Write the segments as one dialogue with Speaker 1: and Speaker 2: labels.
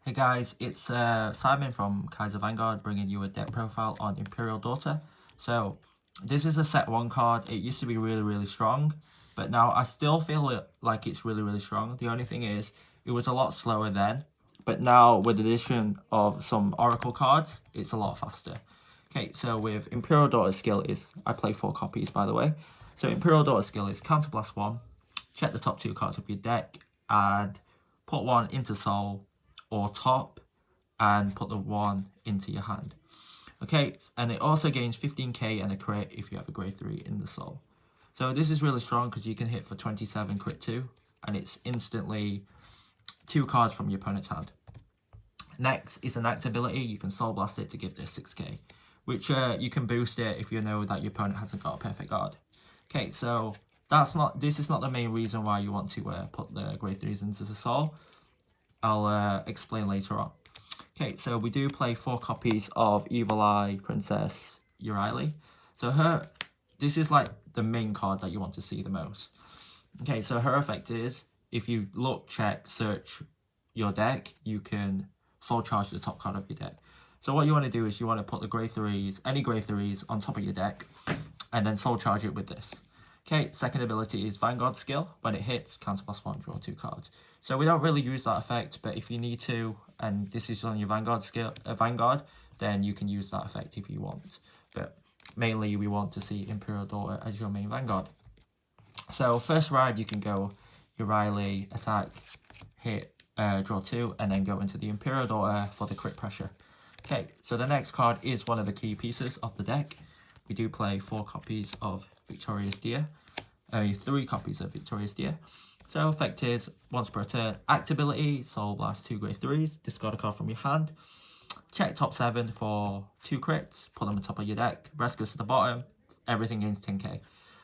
Speaker 1: Hey guys, it's Simon from Kaiser Vanguard bringing you a deck profile on Imperial Daughter. So, this is a set 1 card. It used to be really strong, but now I still feel like it's really strong. The only thing is, it was a lot slower then, but now with the addition of some Oracle cards, it's a lot faster. Okay, so with Imperial Daughter's skill is, I play 4 copies by the way. So Imperial Daughter's skill is Counterblast 1, check the top 2 cards of your deck, and put 1 into Soul, or top, and put the 1 into your hand. Okay, and it also gains 15k and a crit if you have a grade 3 in the soul. So this is really strong because you can hit for 27 crit 2, and it's instantly 2 cards from your opponent's hand. Next is an act ability. You can Soul Blast it to give this 6k, which you can boost it if you know that your opponent hasn't got a perfect guard. Okay, so this is not the main reason why you want to put the grade 3s into the soul. I'll explain later on. Okay, so we do play 4 copies of Evil Eye Princess Euryale. So this is like the main card that you want to see the most. Okay, so her effect is, if you look, check, search your deck, you can soul charge the top card of your deck. So what you want to do is you want to put the grade 3s, any grade 3s on top of your deck, and then soul charge it with this. Okay, second ability is Vanguard skill. When it hits, Counterblast 1, draw 2 cards. So we don't really use that effect, but if you need to, and this is on your Vanguard skill, Vanguard, then you can use that effect if you want. But mainly we want to see Imperial Daughter as your main Vanguard. So first ride, you can go Euryale, attack, hit, draw 2, and then go into the Imperial Daughter for the crit pressure. Okay, so the next card is one of the key pieces of the deck. We do play 4 copies of Victorious Deer, 3 copies of Victorious Deer. So effect is, once per turn, act ability, Soul Blast 2 grade 3s, discard a card from your hand, check top 7 for 2 crits, put them on top of your deck, rest goes to the bottom, everything gains 10k.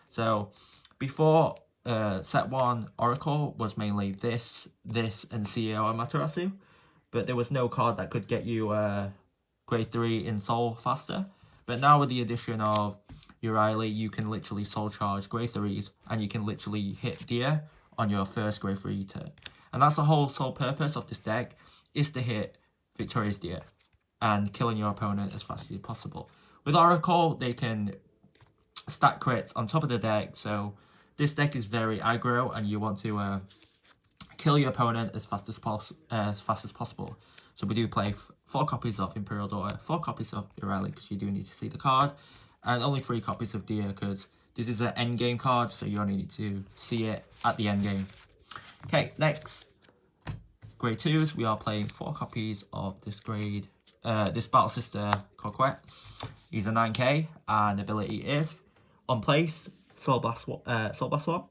Speaker 1: So before set 1 Oracle was mainly this, and CEO Amaterasu, but there was no card that could get you grade 3 in Soul faster. But now with the addition of Euryale, you can literally soul charge grade 3s, and you can literally hit Deer on your first grade 3 turn. And that's the whole sole purpose of this deck, is to hit Victorious Deer and killing your opponent as fast as possible. With Oracle, they can stack crits on top of the deck, so this deck is very aggro, and you want to kill your opponent as fast as possible. So we do play 4 copies of Imperial Daughter, 4 copies of Euryale because you do need to see the card, and only 3 copies of Deer because this is an endgame card, so you only need to see it at the endgame. Okay, next, grade 2s, we are playing 4 copies of this Battle Sister Coquette. He's a 9k, and ability is, on place, Soul Blast 1,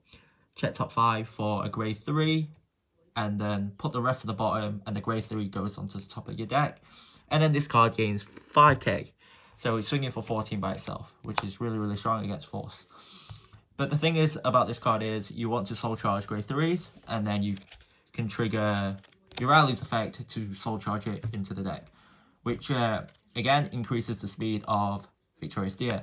Speaker 1: check top 5 for a grade 3, and then put the rest of the bottom, and the grade 3 goes onto the top of your deck. And then this card gains 5k. So it's swinging for 14 by itself, which is really strong against Force. But the thing is about this card is, you want to soul charge grade 3s, and then you can trigger Euryale's effect to soul charge it into the deck, which again increases the speed of Victorious Deer.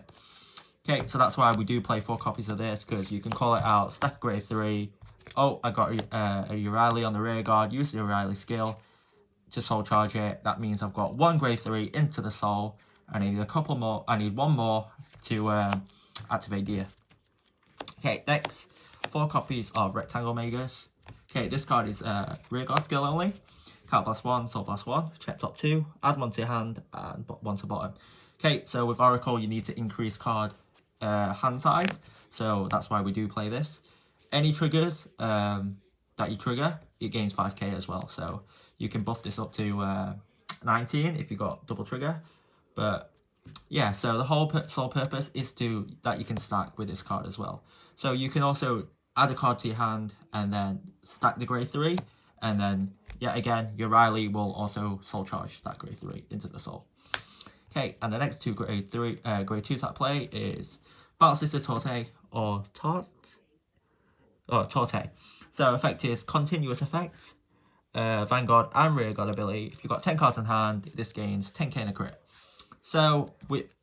Speaker 1: Okay, so that's why we do play 4 copies of this, because you can call it out, stack grade 3, oh, I got a Euryale on the rear guard, use the Euryale skill to soul charge it. That means I've got 1 grade 3 into the soul, and I need 1 more to activate Deer. Okay, next, 4 copies of Rectangle Magus. Okay, this card is rear guard skill only. Counterblast 1, Soul Blast 1, check top 2, add 1 to your hand, and put 1 to bottom. Okay, so with Oracle, you need to increase card hand size, so that's why we do play this. Any triggers that you trigger, it gains 5k as well, so you can buff this up to 19 if you got double trigger. But yeah, so the whole sole purpose is that you can stack with this card as well. So you can also add a card to your hand and then stack the grade 3, and then yet again Euryale will also soul charge that grade 3 into the soul. Okay, and the next 2 grade 2s that play is Battle Sister Torte or Torte. So effect is continuous effects, Vanguard and rear guard ability. If you've got 10 cards in hand, this gains 10k and a crit. So with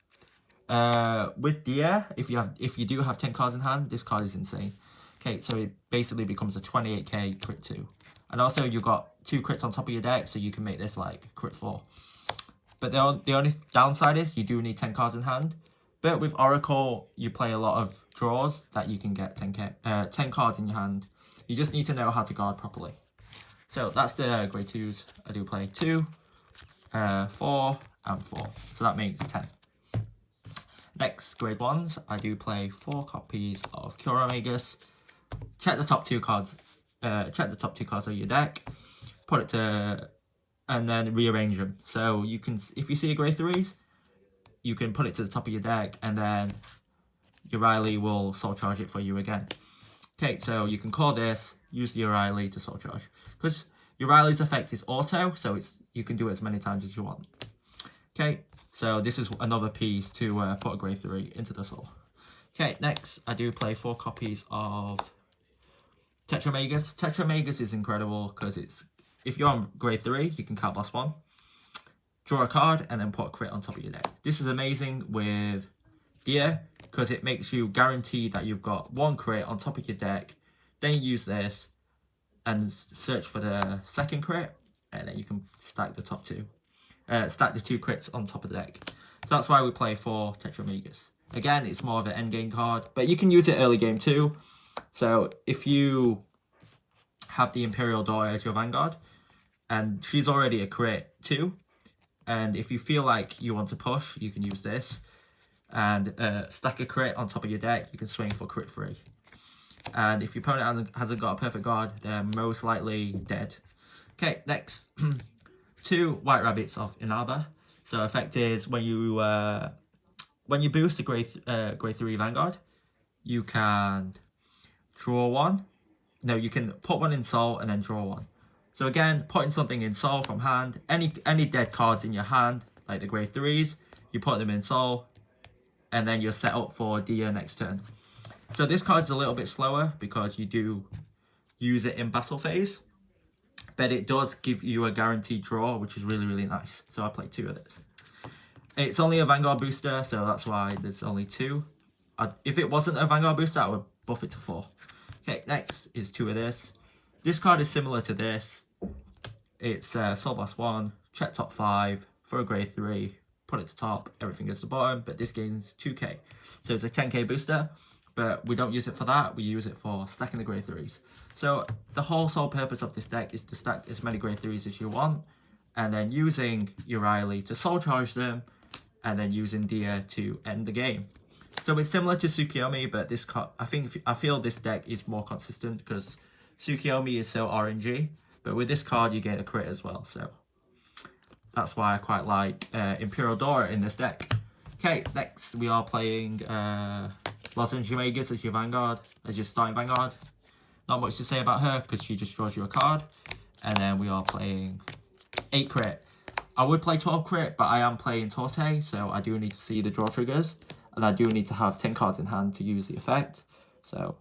Speaker 1: Deer, if you do have 10 cards in hand, this card is insane. Okay, so it basically becomes a 28k crit 2 And also you've got 2 crits on top of your deck, so you can make this like crit 4. But the only downside is you do need 10 cards in hand. But with Oracle, you play a lot of draws that you can get 10 cards in your hand. You just need to know how to guard properly. So that's the grade 2s. I do play 2, 4, and 4. So that makes 10. Next, grade 1s, I do play 4 copies of Cure-O-Magus. Check the top 2 cards. Check the top 2 cards of your deck. Put it to... and then rearrange them. So you can, if you see a grade 3s, you can put it to the top of your deck, and then your Riley will soul charge it for you again. Okay, so you can call this, use your Riley to soul charge. Because your Riley's effect is auto, so you can do it as many times as you want. Okay, so this is another piece to put a grade 3 into the soul. Okay, next I do play 4 copies of Tetramagus. Tetramagus is incredible because it's, if you're on grade 3, you can count boss 1, draw a card, and then put a crit on top of your deck. This is amazing with Dia because it makes you guarantee that you've got 1 crit on top of your deck. Then you use this and search for the second crit, and then you can stack the top 2. Stack the 2 crits on top of the deck. So that's why we play 4 Tetramagus. Again, it's more of an endgame card, but you can use it early game too. So if you have the Imperial Daughter as your Vanguard, and she's already a crit too, and if you feel like you want to push, you can use this and stack a crit on top of your deck. You can swing for crit 3. And if your opponent hasn't got a perfect guard, they're most likely dead. Okay, next. 2 White Rabbits of Inaba. So effect is when you boost a grade 3 Vanguard, you can draw 1. No, you can put 1 in soul and then draw 1. So again, putting something in soul from hand, any dead cards in your hand, like the grade 3s, you put them in soul, and then you're set up for Dia next turn. So this card's a little bit slower because you do use it in battle phase, but it does give you a guaranteed draw, which is really, really nice. So I played 2 of this. It's only a Vanguard booster, so that's why there's only 2. If it wasn't a Vanguard booster, I would buff it to 4. Okay, next is 2 of this. This card is similar to this. It's Soul Blast 1, check top 5 for a grade 3, put it to top, everything goes to bottom, but this gains 2k. So it's a 10k booster, but we don't use it for that, we use it for stacking the grade 3s. So the whole sole purpose of this deck is to stack as many grade 3s as you want, and then using your Riley to soul charge them, and then using Dia to end the game. So it's similar to Tsukiyomi, but this card, I feel this deck is more consistent because Tsukiyomi is so RNG, but with this card you get a crit as well. So that's why I quite like Imperial Daughter in this deck. Okay, next we are playing Lozenge Magus as your Vanguard, as your starting Vanguard. Not much to say about her because she just draws you a card. And then we are playing 8 crit. I would play 12 crit, but I am playing Torte, so I do need to see the draw triggers. And I do need to have 10 cards in hand to use the effect. So,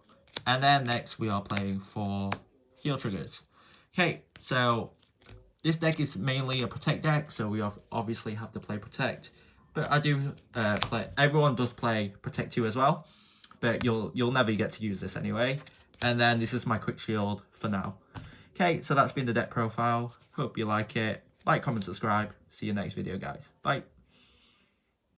Speaker 1: and then next we are playing 4 heal triggers. Okay, so this deck is mainly a protect deck, so we obviously have to play protect. But I do everyone does play protect 2 as well, but you'll never get to use this anyway. And then this is my quick shield for now. Okay, so that's been the deck profile. Hope you like it. Like, comment, subscribe. See you next video, guys. Bye.